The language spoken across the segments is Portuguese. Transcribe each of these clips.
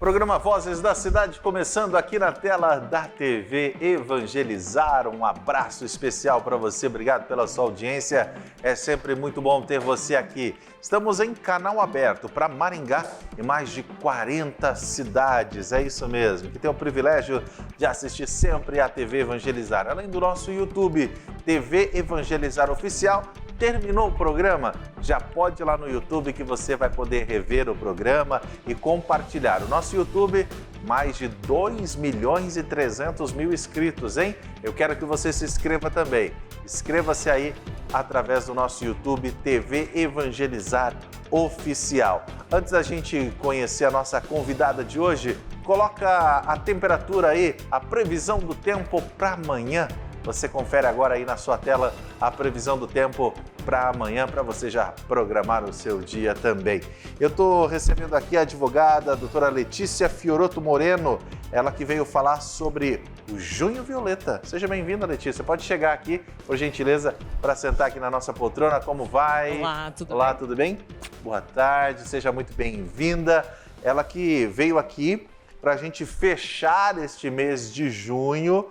Programa Vozes da Cidade começando aqui na tela da TV Evangelizar. Um abraço especial para você, obrigado pela sua audiência. É sempre muito bom ter você aqui. Estamos em canal aberto para Maringá e mais de 40 cidades, é isso mesmo, que tem o privilégio de assistir sempre a TV Evangelizar. Além do nosso YouTube, TV Evangelizar Oficial. Terminou o programa? Já pode ir lá no YouTube que você vai poder rever o programa e compartilhar. O nosso YouTube, mais de 2.300.000 inscritos, hein? Eu quero que você se inscreva também. Inscreva-se aí através do nosso YouTube TV Evangelizar Oficial. Antes da gente conhecer a nossa convidada de hoje, coloca a temperatura aí, a previsão do tempo para amanhã. Você confere agora aí na sua tela a previsão do tempo para amanhã, para você já programar o seu dia também. Eu estou recebendo aqui a advogada, a doutora Letícia Fioroto Moreno, ela que veio falar sobre o Junho Violeta. Seja bem-vinda, Letícia. Pode chegar aqui, por gentileza, para sentar aqui na nossa poltrona. Como vai? Olá, tudo bem? Olá, tudo bem? Boa tarde, seja muito bem-vinda. Ela que veio aqui para a gente fechar este mês de junho,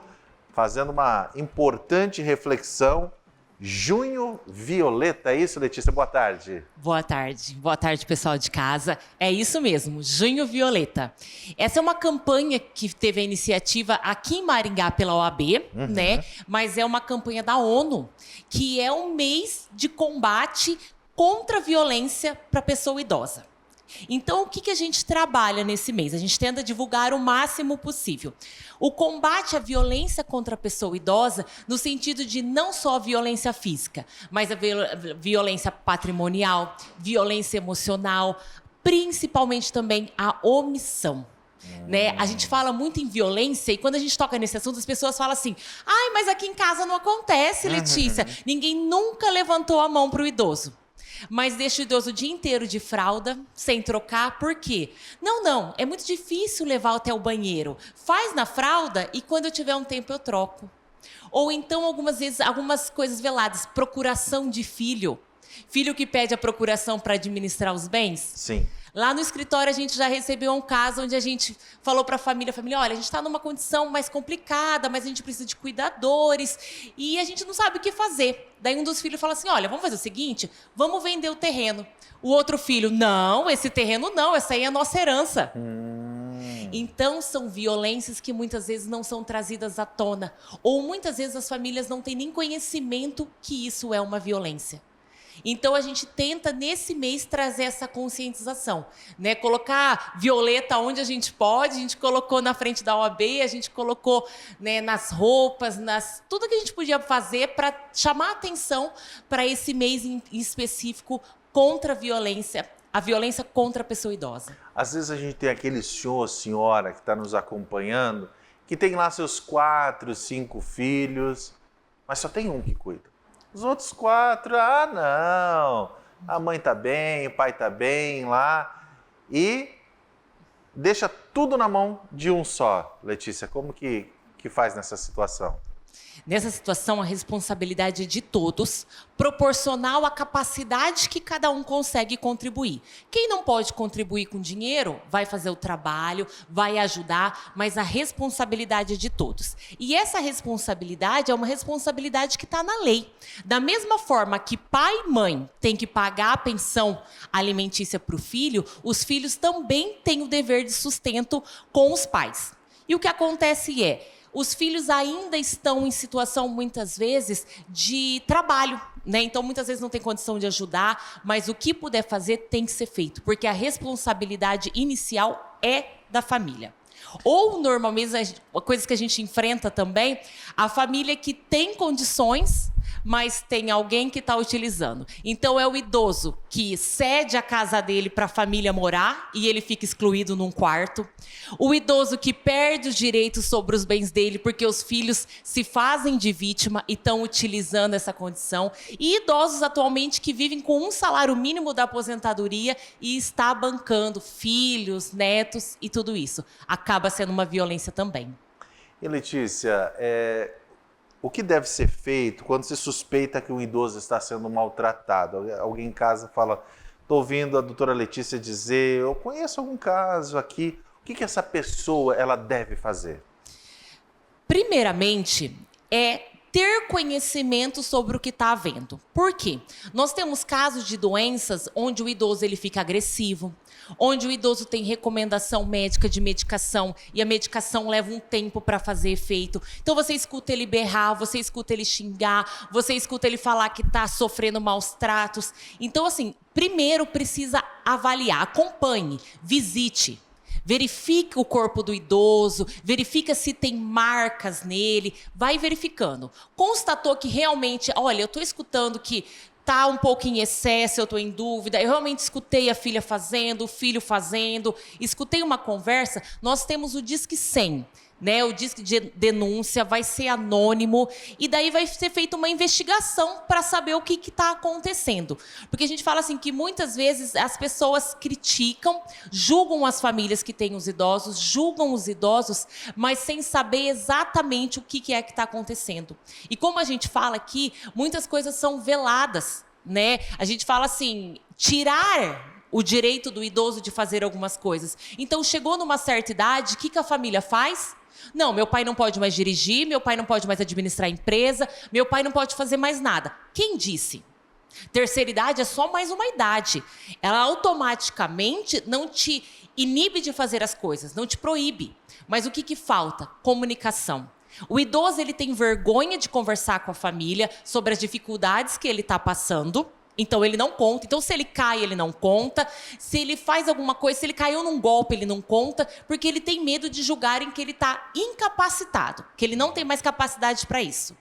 fazendo uma importante reflexão. Junho Violeta, é isso, Letícia? Boa tarde. Boa tarde, pessoal de casa. É isso mesmo, Junho Violeta. Essa é uma campanha que teve a iniciativa aqui em Maringá pela OAB, né? Mas é uma campanha da ONU, que é um mês de combate contra a violência para a pessoa idosa. Então, o que a gente trabalha nesse mês? A gente tenta divulgar o máximo possível. O combate à violência contra a pessoa idosa, no sentido de não só a violência física, mas a violência patrimonial, violência emocional, principalmente também a omissão. Né? A gente fala muito em violência e quando a gente toca nesse assunto, as pessoas falam assim: ai, mas aqui em casa não acontece, Letícia. Ninguém nunca levantou a mão para o idoso. Mas deixa o idoso o dia inteiro de fralda, sem trocar, por quê? Não, é muito difícil levar até o banheiro. Faz na fralda e quando eu tiver um tempo eu troco. Ou então, algumas vezes, algumas coisas veladas, procuração de filho. Filho que pede a procuração para administrar os bens? Sim. Lá no escritório a gente já recebeu um caso onde a gente falou para a família, olha, a gente está numa condição mais complicada, mas a gente precisa de cuidadores e a gente não sabe o que fazer. Daí um dos filhos fala assim, olha, vamos fazer o seguinte, vamos vender o terreno. O outro filho, não, esse terreno não, essa aí é a nossa herança. Então, são violências que muitas vezes não são trazidas à tona. Ou muitas vezes as famílias não têm nem conhecimento que isso é uma violência. Então, a gente tenta, nesse mês, trazer essa conscientização, né? Colocar violeta onde a gente pode, a gente colocou na frente da OAB, a gente colocou, né, nas roupas, tudo que a gente podia fazer para chamar a atenção para esse mês em específico contra a violência contra a pessoa idosa. Às vezes a gente tem aquele senhor, senhora que está nos acompanhando, que tem lá seus 4, 5 filhos, mas só tem um que cuida. Os outros 4, não, a mãe tá bem, o pai tá bem lá e deixa tudo na mão de um só. Letícia, como que faz nessa situação? Nessa situação, a responsabilidade é de todos, proporcional à capacidade que cada um consegue contribuir. Quem não pode contribuir com dinheiro, vai fazer o trabalho, vai ajudar, mas a responsabilidade é de todos. E essa responsabilidade é uma responsabilidade que está na lei. Da mesma forma que pai e mãe têm que pagar a pensão alimentícia para o filho, os filhos também têm o dever de sustento com os pais. E o que acontece é, os filhos ainda estão em situação, muitas vezes, de trabalho, né? Então, muitas vezes não tem condição de ajudar, mas o que puder fazer tem que ser feito, porque a responsabilidade inicial é da família. Ou, normalmente, coisas que a gente enfrenta também, a família que tem condições, mas tem alguém que está utilizando. Então, é o idoso que cede a casa dele para a família morar e ele fica excluído num quarto. O idoso que perde os direitos sobre os bens dele porque os filhos se fazem de vítima e estão utilizando essa condição. E idosos atualmente que vivem com um salário mínimo da aposentadoria e está bancando filhos, netos e tudo isso. Acaba sendo uma violência também. E Letícia, o que deve ser feito quando se suspeita que um idoso está sendo maltratado? Alguém em casa fala, estou ouvindo a doutora Letícia dizer, eu conheço algum caso aqui, O que essa pessoa ela deve fazer? Primeiramente, é ter conhecimento sobre o que está havendo. Por quê? Nós temos casos de doenças onde o idoso ele fica agressivo, onde o idoso tem recomendação médica de medicação e a medicação leva um tempo para fazer efeito. Então você escuta ele berrar, você escuta ele xingar, você escuta ele falar que está sofrendo maus tratos. Então, assim, primeiro precisa avaliar, acompanhe, visite. Verifique o corpo do idoso, verifica se tem marcas nele, vai verificando. Constatou que realmente, olha, eu estou escutando que está um pouco em excesso, eu estou em dúvida, eu realmente escutei a filha fazendo, o filho fazendo, escutei uma conversa, nós temos o Disque 100. Né, o disque de denúncia vai ser anônimo e daí vai ser feita uma investigação para saber o que está acontecendo. Porque a gente fala assim que muitas vezes as pessoas criticam, julgam as famílias que têm os idosos, julgam os idosos, mas sem saber exatamente o que é que está acontecendo. E como a gente fala aqui, muitas coisas são veladas, né? A gente fala assim, tirar o direito do idoso de fazer algumas coisas. Então, chegou numa certa idade, o que a família faz? Não, meu pai não pode mais dirigir, meu pai não pode mais administrar a empresa, meu pai não pode fazer mais nada. Quem disse? Terceira idade é só mais uma idade. Ela automaticamente não te inibe de fazer as coisas, não te proíbe. Mas o que falta? Comunicação. O idoso ele tem vergonha de conversar com a família sobre as dificuldades que ele está passando. Então, ele não conta. Então, se ele cai, ele não conta. Se ele faz alguma coisa, se ele caiu num golpe, ele não conta, porque ele tem medo de julgarem que ele está incapacitado, que ele não tem mais capacidade para isso.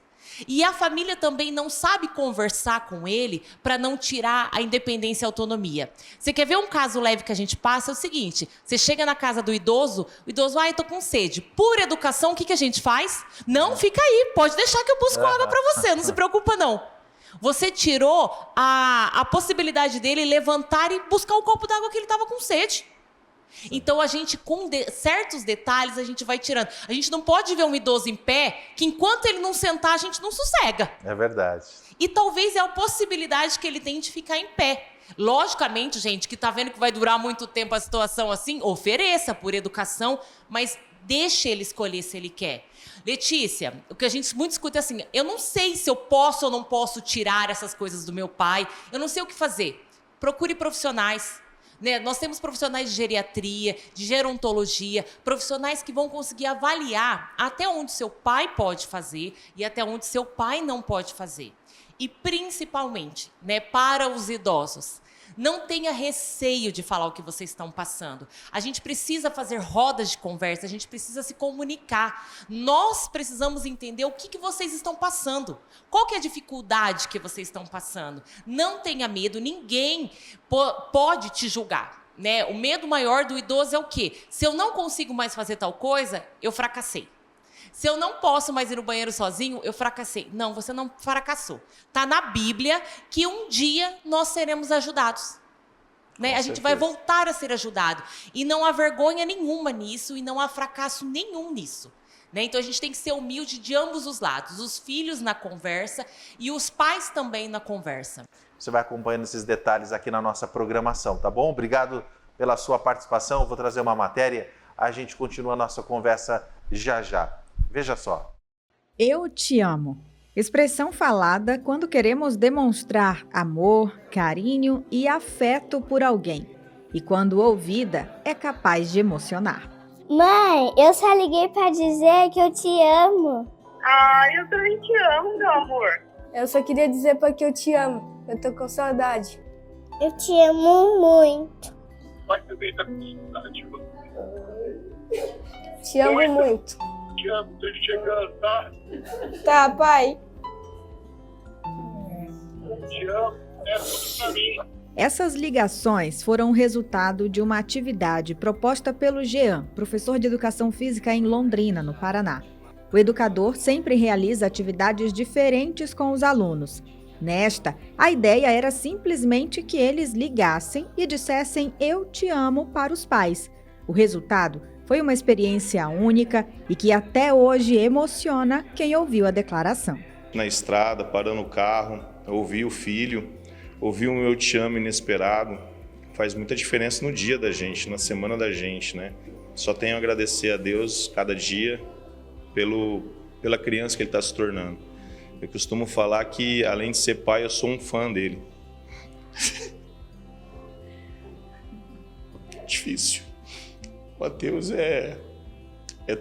E a família também não sabe conversar com ele para não tirar a independência e a autonomia. Você quer ver um caso leve que a gente passa? É o seguinte, você chega na casa do idoso, o idoso, eu tô com sede. Por educação, o que a gente faz? Não, fica aí, pode deixar que eu busco água para você, não se preocupa não. Você tirou a possibilidade dele levantar e buscar o copo d'água que ele estava com sede. Então, a gente, com certos detalhes, a gente vai tirando. A gente não pode ver um idoso em pé, que enquanto ele não sentar, a gente não sossega. É verdade. E talvez é a possibilidade que ele tem de ficar em pé. Logicamente, gente, que está vendo que vai durar muito tempo a situação assim, ofereça por educação, mas deixe ele escolher se ele quer. Letícia, o que a gente muito escuta é assim, eu não sei se eu posso ou não posso tirar essas coisas do meu pai, eu não sei o que fazer. Procure profissionais. Né? Nós temos profissionais de geriatria, de gerontologia, profissionais que vão conseguir avaliar até onde seu pai pode fazer e até onde seu pai não pode fazer. E principalmente, né, para os idosos, não tenha receio de falar o que vocês estão passando. A gente precisa fazer rodas de conversa, a gente precisa se comunicar. Nós precisamos entender o que vocês estão passando. Qual que é a dificuldade que vocês estão passando? Não tenha medo, ninguém pode te julgar. Né? O medo maior do idoso é o quê? Se eu não consigo mais fazer tal coisa, eu fracassei. Se eu não posso mais ir no banheiro sozinho, eu fracassei. Não, você não fracassou. Está na Bíblia que um dia nós seremos ajudados. Né? A gente vai voltar a ser ajudado. E não há vergonha nenhuma nisso e não há fracasso nenhum nisso. Né? Então, a gente tem que ser humilde de ambos os lados. Os filhos na conversa e os pais também na conversa. Você vai acompanhando esses detalhes aqui na nossa programação, tá bom? Obrigado pela sua participação. Eu vou trazer uma matéria. A gente continua a nossa conversa já já. Veja só. Eu te amo. Expressão falada quando queremos demonstrar amor, carinho e afeto por alguém. E quando ouvida, é capaz de emocionar. Mãe, eu só liguei para dizer que eu te amo. Ah, eu também te amo, meu amor. Eu só queria dizer porque eu te amo. Eu tô com saudade. Eu te amo muito. Pai também tá com saudade. Te amo muito. Te amo, tô chegando, tá? Tá, pai. Te amo, é tudo pra mim. Essas ligações foram resultado de uma atividade proposta pelo Jean, professor de Educação Física em Londrina, no Paraná. O educador sempre realiza atividades diferentes com os alunos. Nesta, a ideia era simplesmente que eles ligassem e dissessem "eu te amo" para os pais. O resultado foi uma experiência única e que até hoje emociona quem ouviu a declaração. Na estrada, parando o carro, ouvir o filho, ouvir um "eu te amo" inesperado, faz muita diferença no dia da gente, na semana da gente, né? só tenho a agradecer a Deus cada dia pela criança que ele está se tornando. Eu costumo falar que, além de ser pai, eu sou um fã dele. Difícil. Mateus é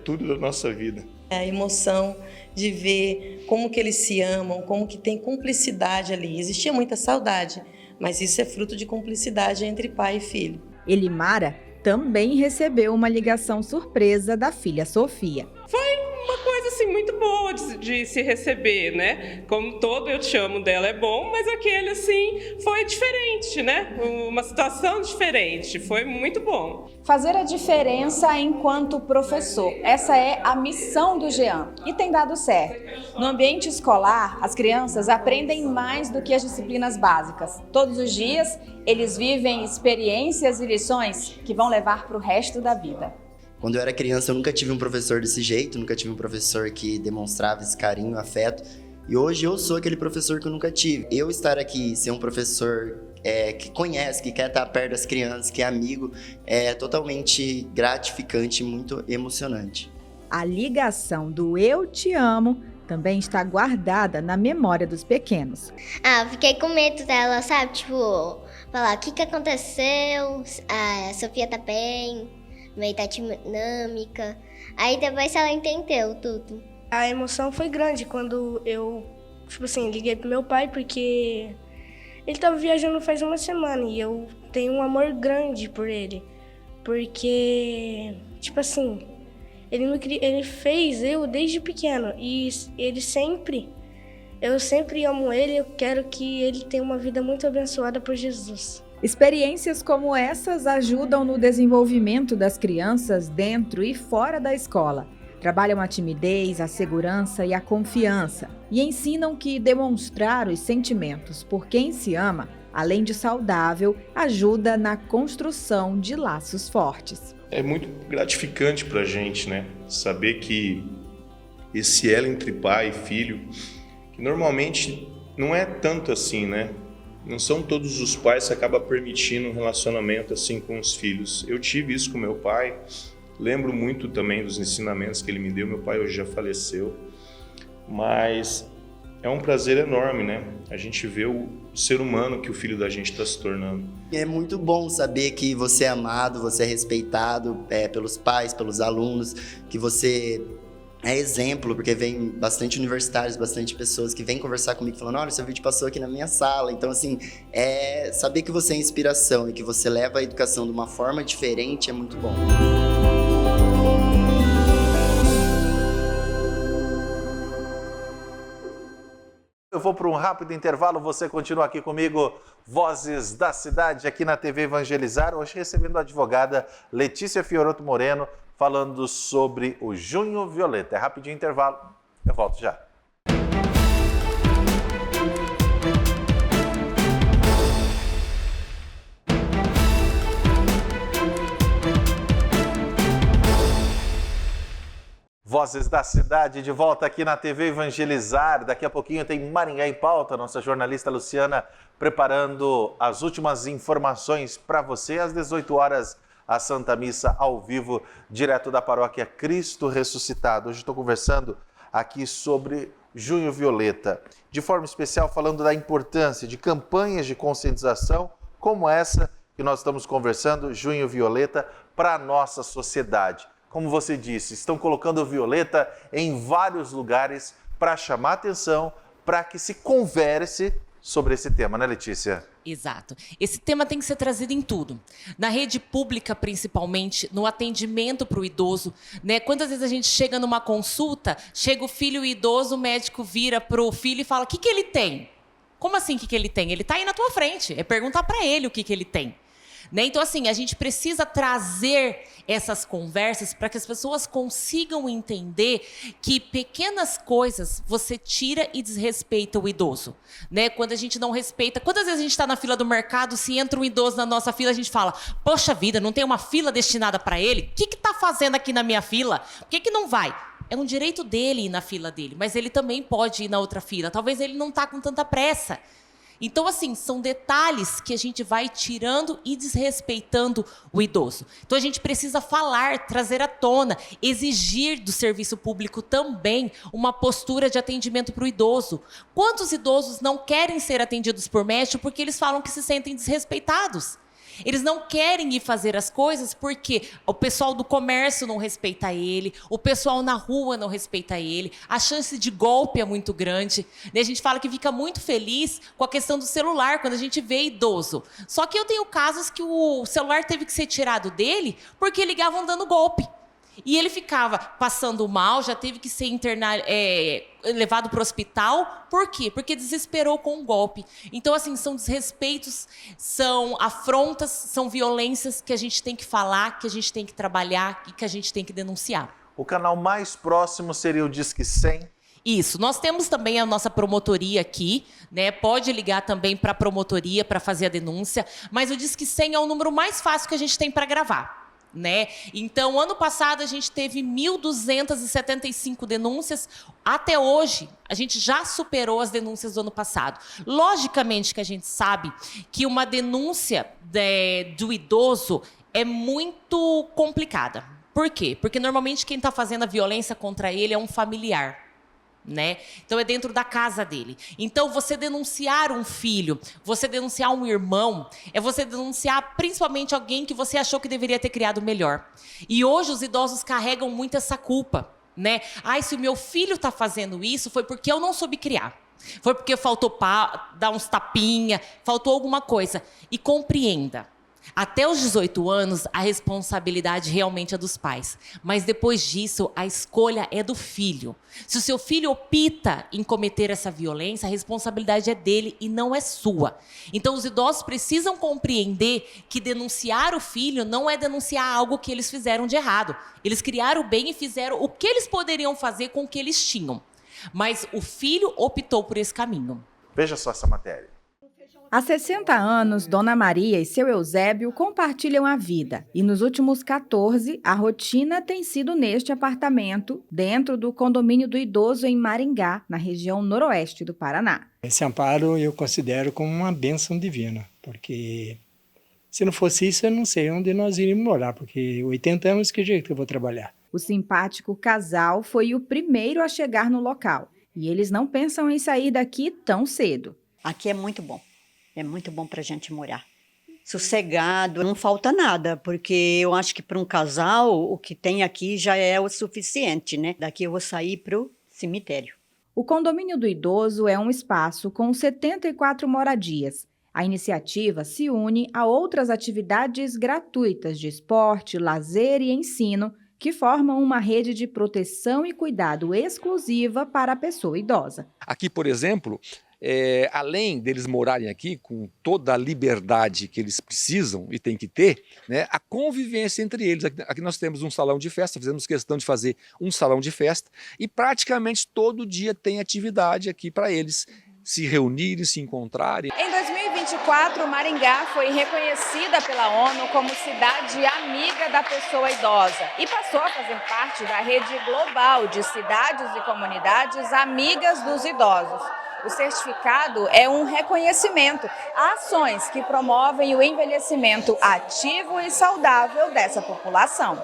tudo da nossa vida. É a emoção de ver como que eles se amam, como que tem cumplicidade ali. Existia muita saudade, mas isso é fruto de cumplicidade entre pai e filho. Elimara também recebeu uma ligação surpresa da filha Sofia. Uma coisa assim muito boa de se receber, né? Como todo Eu Te Amo dela é bom, mas aquele assim foi diferente, né? Uma situação diferente, foi muito bom. Fazer a diferença enquanto professor, essa é a missão do Jean e tem dado certo. No ambiente escolar, as crianças aprendem mais do que as disciplinas básicas. Todos os dias, eles vivem experiências e lições que vão levar para o resto da vida. Quando eu era criança, eu nunca tive um professor desse jeito, nunca tive um professor que demonstrava esse carinho, afeto. E hoje eu sou aquele professor que eu nunca tive. Eu estar aqui, ser um professor que conhece, que quer estar perto das crianças, que é amigo, é totalmente gratificante e muito emocionante. A ligação do Eu Te Amo também está guardada na memória dos pequenos. Ah, fiquei com medo dela, sabe? Tipo, falar o que aconteceu, a Sofia tá bem, meio tá dinâmica. Aí depois ela entendeu tudo. A emoção foi grande quando eu, tipo assim, liguei pro meu pai, porque ele tava viajando faz uma semana e eu tenho um amor grande por ele. Porque, tipo assim, ele fez eu desde pequeno e eu sempre amo ele, eu quero que ele tenha uma vida muito abençoada por Jesus. Experiências como essas ajudam no desenvolvimento das crianças dentro e fora da escola. Trabalham a timidez, a segurança e a confiança e ensinam que demonstrar os sentimentos por quem se ama, além de saudável, ajuda na construção de laços fortes. É muito gratificante pra gente, né? Saber que esse elo entre pai e filho, que normalmente não é tanto assim, né? Não são todos os pais que acabam permitindo um relacionamento assim com os filhos. Eu tive isso com meu pai, lembro muito também dos ensinamentos que ele me deu. Meu pai hoje já faleceu, mas é um prazer enorme, né? A gente vê o ser humano que o filho da gente está se tornando. É muito bom saber que você é amado, você é respeitado pelos pais, pelos alunos, que você é exemplo, porque vem bastante universitários, bastante pessoas que vêm conversar comigo falando, olha, seu vídeo passou aqui na minha sala. Então, assim, saber que você é inspiração e que você leva a educação de uma forma diferente é muito bom. Eu vou para um rápido intervalo, você continua aqui comigo, Vozes da Cidade, aqui na TV Evangelizar, hoje recebendo a advogada Letícia Fioroto Moreno, falando sobre o Junho Violeta. É rapidinho intervalo, eu volto já. Vozes da Cidade, de volta aqui na TV Evangelizar. Daqui a pouquinho tem Maringá em Pauta, nossa jornalista Luciana preparando as últimas informações para você. Às 18 horas, a Santa Missa ao vivo, direto da paróquia Cristo Ressuscitado. Hoje estou conversando aqui sobre Junho Violeta, de forma especial falando da importância de campanhas de conscientização como essa que nós estamos conversando, Junho Violeta, para a nossa sociedade. Como você disse, estão colocando violeta em vários lugares para chamar atenção, para que se converse sobre esse tema, né, Letícia? Exato. Esse tema tem que ser trazido em tudo. Na rede pública, principalmente, no atendimento para o idoso, né? Quantas vezes a gente chega numa consulta, chega o filho idoso, o médico vira para o filho e fala, o que ele tem? Como assim, o que ele tem? Ele está aí na tua frente. É perguntar para ele o que ele tem. Né? Então, assim, a gente precisa trazer essas conversas para que as pessoas consigam entender que pequenas coisas você tira e desrespeita o idoso. Né? Quando a gente não respeita... Quantas vezes a gente está na fila do mercado, se entra um idoso na nossa fila, a gente fala, poxa vida, não tem uma fila destinada para ele? O que está fazendo aqui na minha fila? Por que não vai? É um direito dele ir na fila dele, mas ele também pode ir na outra fila. Talvez ele não está com tanta pressa. Então, assim, são detalhes que a gente vai tirando e desrespeitando o idoso. Então, a gente precisa falar, trazer à tona, exigir do serviço público também uma postura de atendimento para o idoso. Quantos idosos não querem ser atendidos por médico porque eles falam que se sentem desrespeitados? Eles não querem ir fazer as coisas porque o pessoal do comércio não respeita ele, o pessoal na rua não respeita ele, a chance de golpe é muito grande. A gente fala que fica muito feliz com a questão do celular, quando a gente vê idoso. Só que eu tenho casos que o celular teve que ser tirado dele porque ligavam dando golpe. E ele ficava passando mal, já teve que ser levado para o hospital. Por quê? Porque desesperou com um golpe. Então, assim, são desrespeitos, são afrontas, são violências que a gente tem que falar, que a gente tem que trabalhar e que a gente tem que denunciar. O canal mais próximo seria o Disque 100? Isso. Nós temos também a nossa promotoria aqui, né? Pode ligar também para a promotoria para fazer a denúncia, mas o Disque 100 é o número mais fácil que a gente tem para gravar. Né? Então, ano passado a gente teve 1.275 denúncias. Até hoje, a gente já superou as denúncias do ano passado. Logicamente que a gente sabe que uma denúncia do idoso é muito complicada. Por quê? Porque normalmente quem está fazendo a violência contra ele é um familiar. Né? Então é dentro da casa dele. Então você denunciar um filho, você denunciar um irmão, é você denunciar principalmente alguém que você achou que deveria ter criado melhor. E hoje os idosos carregam muito essa culpa, né? Ai, se o meu filho está fazendo isso, foi porque eu não soube criar. Foi porque faltou dar uns tapinha, faltou alguma coisa. E compreenda. Até os 18 anos, a responsabilidade realmente é dos pais. Mas depois disso, a escolha é do filho. Se o seu filho opta em cometer essa violência, a responsabilidade é dele e não é sua. Então, os idosos precisam compreender que denunciar o filho não é denunciar algo que eles fizeram de errado. Eles criaram o bem e fizeram o que eles poderiam fazer com o que eles tinham. Mas o filho optou por esse caminho. Veja só essa matéria. Há 60 anos, Dona Maria e seu Eusébio compartilham a vida. E nos últimos 14, a rotina tem sido neste apartamento, dentro do condomínio do idoso em Maringá, na região noroeste do Paraná. Esse amparo eu considero como uma bênção divina, porque se não fosse isso, eu não sei onde nós iríamos morar, porque 80 anos, que jeito que eu vou trabalhar? O simpático casal foi o primeiro a chegar no local. E eles não pensam em sair daqui tão cedo. Aqui é muito bom. É muito bom para a gente morar. Sossegado, não falta nada, porque eu acho que para um casal, o que tem aqui já é o suficiente, né? Daqui eu vou sair para o cemitério. O condomínio do idoso é um espaço com 74 moradias. A iniciativa se une a outras atividades gratuitas de esporte, lazer e ensino, que formam uma rede de proteção e cuidado exclusiva para a pessoa idosa. Aqui, por exemplo, além deles morarem aqui com toda a liberdade que eles precisam e têm que ter, né, a convivência entre eles. Aqui nós temos um salão de festa, fizemos questão de fazer um salão de festa e praticamente todo dia tem atividade aqui para eles se reunirem, se encontrarem. Em 2024, Maringá foi reconhecida pela ONU como cidade amiga da pessoa idosa e passou a fazer parte da rede global de cidades e comunidades amigas dos idosos. O certificado é um reconhecimento a ações que promovem o envelhecimento ativo e saudável dessa população.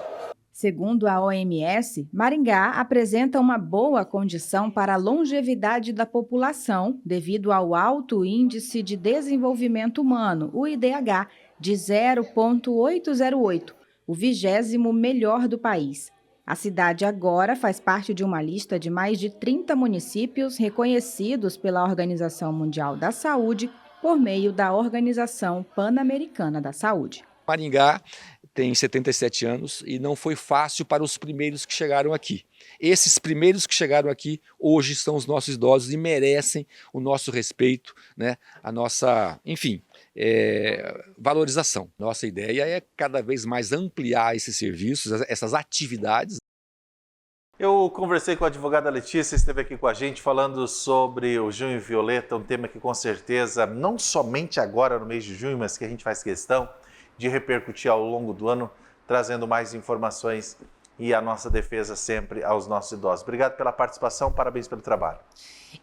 Segundo a OMS, Maringá apresenta uma boa condição para a longevidade da população devido ao alto Índice de Desenvolvimento Humano, o IDH, de 0,808, o 20º melhor do país. A cidade agora faz parte de uma lista de mais de 30 municípios reconhecidos pela Organização Mundial da Saúde por meio da Organização Pan-Americana da Saúde. Maringá tem 77 anos e não foi fácil para os primeiros que chegaram aqui. Esses primeiros que chegaram aqui hoje são os nossos idosos e merecem o nosso respeito, né? A nossa, enfim, valorização. Nossa ideia é cada vez mais ampliar esses serviços, essas atividades. Eu conversei com a advogada Letícia, esteve aqui com a gente falando sobre o Junho Violeta, um tema que com certeza, não somente agora no mês de junho, mas que a gente faz questão de repercutir ao longo do ano, trazendo mais informações e a nossa defesa sempre aos nossos idosos. Obrigado pela participação, parabéns pelo trabalho.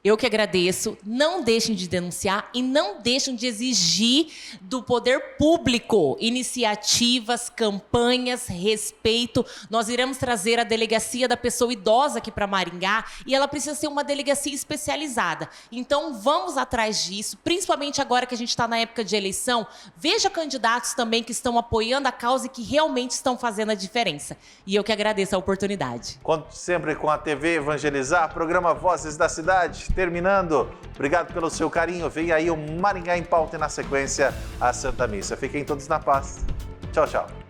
Eu que agradeço. Não deixem de denunciar e não deixem de exigir do poder público iniciativas, campanhas, respeito. Nós iremos trazer a delegacia da pessoa idosa aqui para Maringá e ela precisa ser uma delegacia especializada. Então vamos atrás disso, principalmente agora que a gente está na época de eleição. Veja candidatos também que estão apoiando a causa e que realmente estão fazendo a diferença. E eu que agradeço a oportunidade. Conto sempre com a TV Evangelizar, programa Vozes da Cidade, terminando. Obrigado pelo seu carinho. Vem aí o Maringá em Pauta e na sequência a Santa Missa. Fiquem todos na paz. Tchau, tchau.